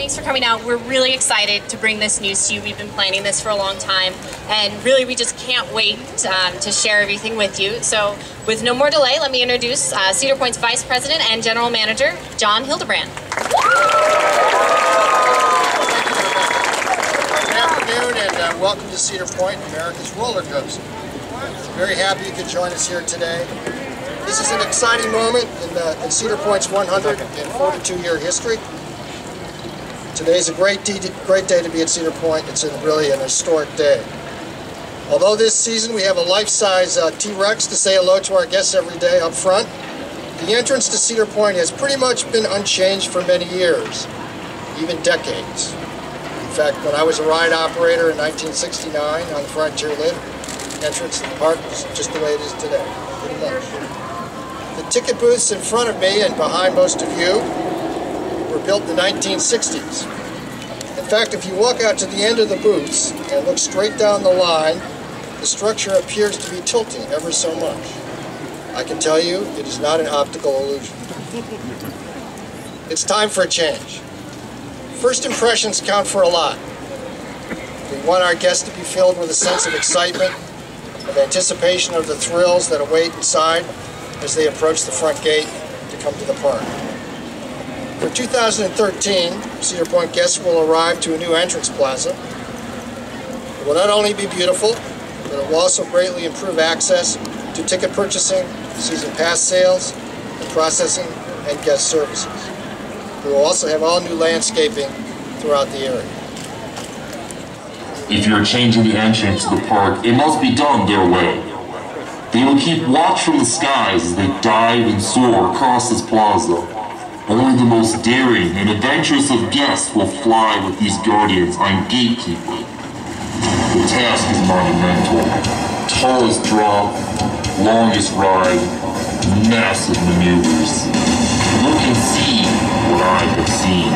Thanks for coming out. We're really excited to bring this news to you. We've been planning this for a long time, and really we just can't wait to share everything with you. So with no more delay, let me introduce Cedar Point's Vice President and General Manager, John Hildebrand. Good afternoon and welcome to Cedar Point, America's roller coaster. Very happy you could join us here today. This is an exciting moment in Cedar Point's 142-year history. Today is a great day to be at Cedar Point. It's really an historic day. Although this season we have a life-size T-Rex to say hello to our guests every day up front, the entrance to Cedar Point has pretty much been unchanged for many years, even decades. In fact, when I was a ride operator in 1969 on the Frontier Lift, the entrance to the park was just the way it is today, pretty much. The ticket booths in front of me and behind most of you were built in the 1960s. In fact, if you walk out to the end of the booths and look straight down the line, the structure appears to be tilting ever so much. I can tell you, it is not an optical illusion. It's time for a change. First impressions count for a lot. We want our guests to be filled with a sense of excitement, of anticipation of the thrills that await inside as they approach the front gate to come to the park. For 2013, Cedar Point guests will arrive to a new entrance plaza. It will not only be beautiful, but it will also greatly improve access to ticket purchasing, season pass sales, and processing and guest services. We will also have all new landscaping throughout the area. If you're changing the entrance to the park, it must be done their way. They will keep watch from the skies as they dive and soar across this plaza. Only the most daring and adventurous of guests will fly with these guardians on Gatekeeper. The task is monumental. Tallest drop, longest ride, massive maneuvers. Look and see what I have seen.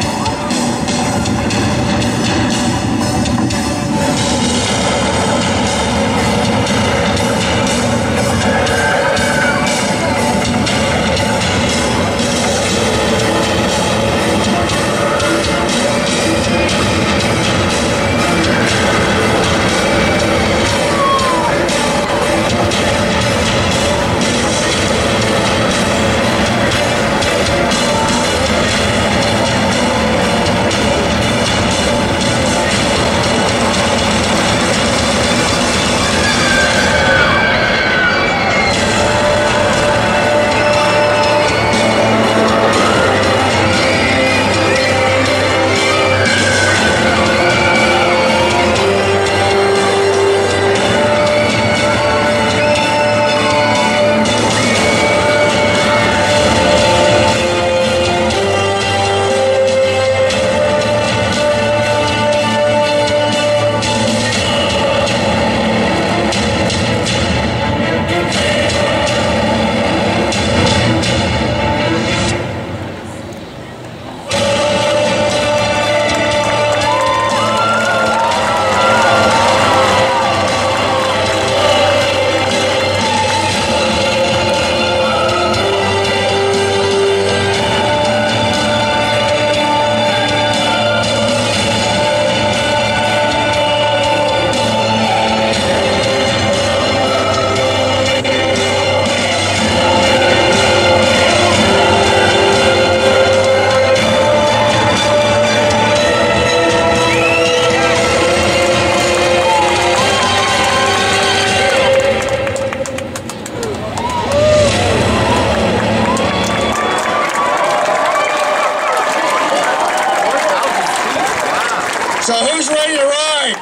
So who's ready to ride?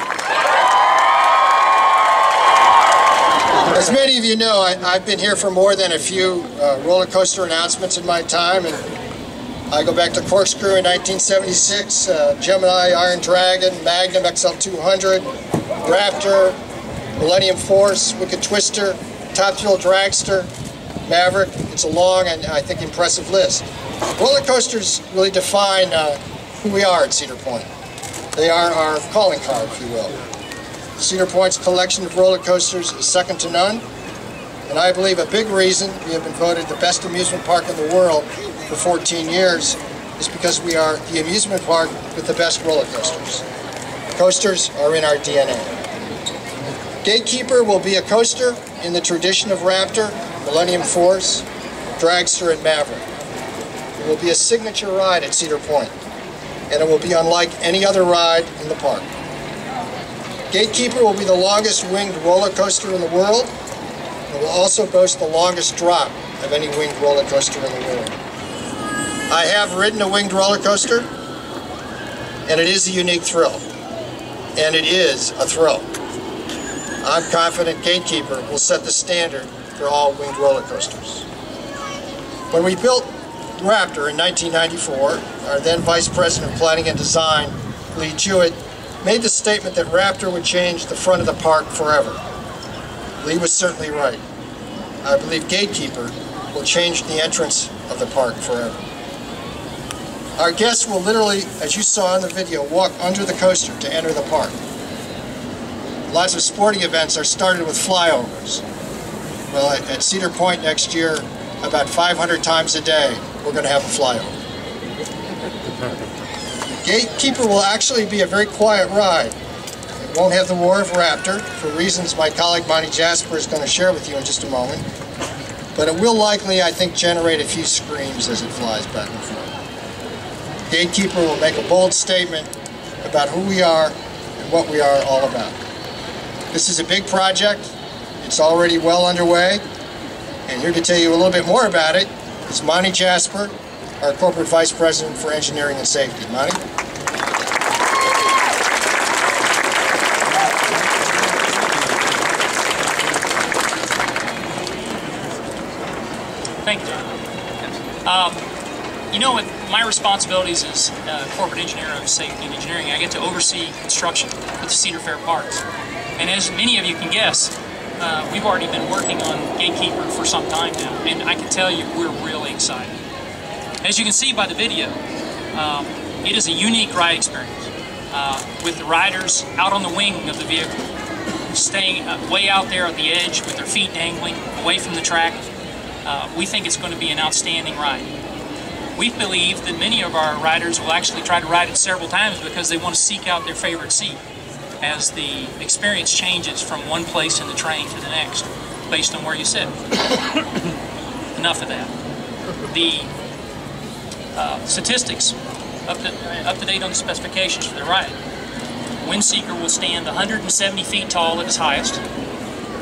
As many of you know, I've been here for more than a few roller coaster announcements in my time, and I go back to Corkscrew in 1976, Gemini, Iron Dragon, Magnum XL200, Raptor, Millennium Force, Wicked Twister, Top Thrill Dragster, Maverick. It's a long and I think impressive list. Roller coasters really define who we are at Cedar Point. They are our calling card, if you will. Cedar Point's collection of roller coasters is second to none, and I believe a big reason we have been voted the best amusement park in the world for 14 years is because we are the amusement park with the best roller coasters. Coasters are in our DNA. Gatekeeper will be a coaster in the tradition of Raptor, Millennium Force, Dragster, and Maverick. It will be a signature ride at Cedar Point, and it will be unlike any other ride in the park. Gatekeeper will be the longest winged roller coaster in the world, and will also boast the longest drop of any winged roller coaster in the world. I have ridden a winged roller coaster, and it is a unique thrill, and it is a thrill. I'm confident Gatekeeper will set the standard for all winged roller coasters. When we built Raptor in 1994, our then Vice President of Planning and Design, Lee Jewett, made the statement that Raptor would change the front of the park forever. Lee was certainly right. I believe Gatekeeper will change the entrance of the park forever. Our guests will literally, as you saw in the video, walk under the coaster to enter the park. Lots of sporting events are started with flyovers. Well, at Cedar Point next year, about 500 times a day, we're going to have a flyover. Gatekeeper will actually be a very quiet ride. It won't have the roar of Raptor, for reasons my colleague Monty Jasper is going to share with you in just a moment. But it will likely, I think, generate a few screams as it flies back and forth. Gatekeeper will make a bold statement about who we are and what we are all about. This is a big project. It's already well underway. And here to tell you a little bit more about it is Monty Jasper, our Corporate Vice President for Engineering and Safety. Monty? Thank you, John. You know, with my responsibilities as corporate engineer of safety and engineering, I get to oversee construction for the Cedar Fair Parks. And as many of you can guess, we've already been working on Gatekeeper for some time now, and I can tell you we're really excited. As you can see by the video, it is a unique ride experience with the riders out on the wing of the vehicle, staying way out there at the edge with their feet dangling away from the track. We think it's going to be an outstanding ride. We believe that many of our riders will actually try to ride it several times because they want to seek out their favorite seat as the experience changes from one place in the train to the next based on where you sit. Enough of that. The statistics up to date on the specifications for the ride. Windseeker will stand 170 feet tall at its highest.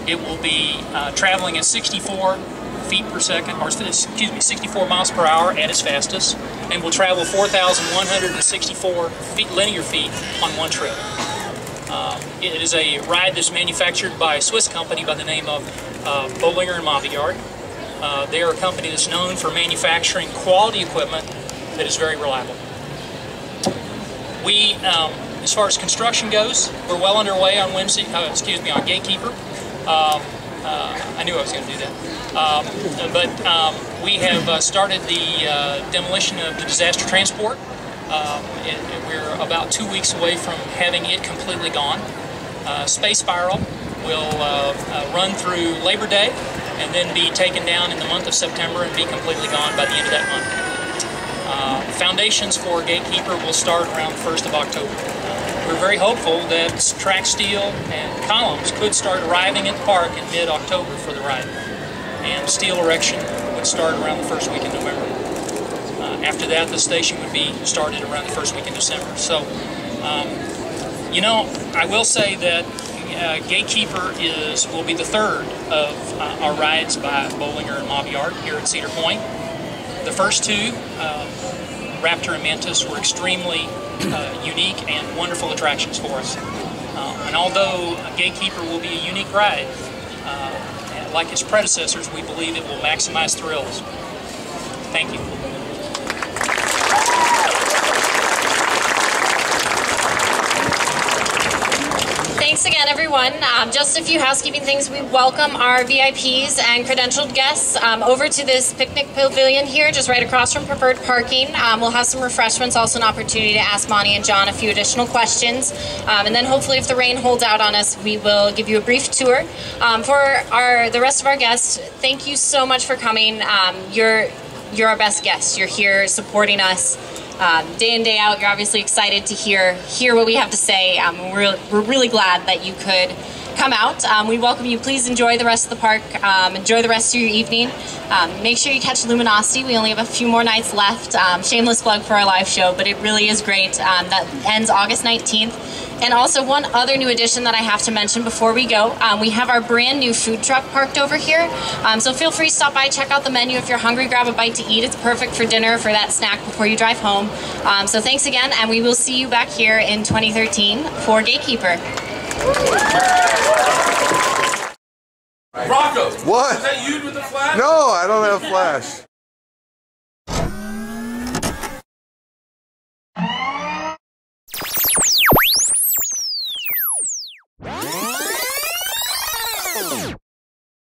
It will be traveling at 64 feet per second, or excuse me, 64 miles per hour at its fastest, and will travel 4,164 linear feet on one trip. It is a ride that's manufactured by a Swiss company by the name of Bollinger & Mabillard. They are a company that's known for manufacturing quality equipment that is very reliable. We, as far as construction goes, we're well underway on on Gatekeeper. I knew I was going to do that. We have started the demolition of the disaster transport. We're about 2 weeks away from having it completely gone. Space Spiral will run through Labor Day and then be taken down in the month of September and be completely gone by the end of that month. Foundations for Gatekeeper will start around the 1st of October. We're very hopeful that track steel and columns could start arriving at the park in mid-October for the ride. And steel erection would start around the first week in November. After that, the station would be started around the first week in December. So, you know, I will say that Gatekeeper will be the third of our rides by Bollinger & Mabillard here at Cedar Point. The first two, Raptor and Mantis, were extremely unique and wonderful attractions for us. And although Gatekeeper will be a unique ride, like its predecessors, we believe it will maximize thrills. Thank you. Thanks again, everyone. Just a few housekeeping things. We welcome our VIPs and credentialed guests over to this picnic pavilion here, just right across from preferred parking. We'll have some refreshments, also an opportunity to ask Monty and John a few additional questions. And then hopefully, if the rain holds out on us, we will give you a brief tour. For the rest of our guests, thank you so much for coming. You're our best guests. You're here supporting us. day in, day out. You're obviously excited to hear what we have to say. We're really glad that you could come out. We welcome you. Please enjoy the rest of the park. Enjoy the rest of your evening. Make sure you catch Luminosity. We only have a few more nights left. Shameless plug for our live show, but it really is great. That ends August 19th. And also one other new addition that I have to mention before we go, we have our brand new food truck parked over here. So feel free to stop by, check out the menu. If you're hungry, grab a bite to eat. It's perfect for dinner, for that snack before you drive home. So thanks again, and we will see you back here in 2013 for Gatekeeper. Rocco! What? Is that you with the flash? No, I don't have flash.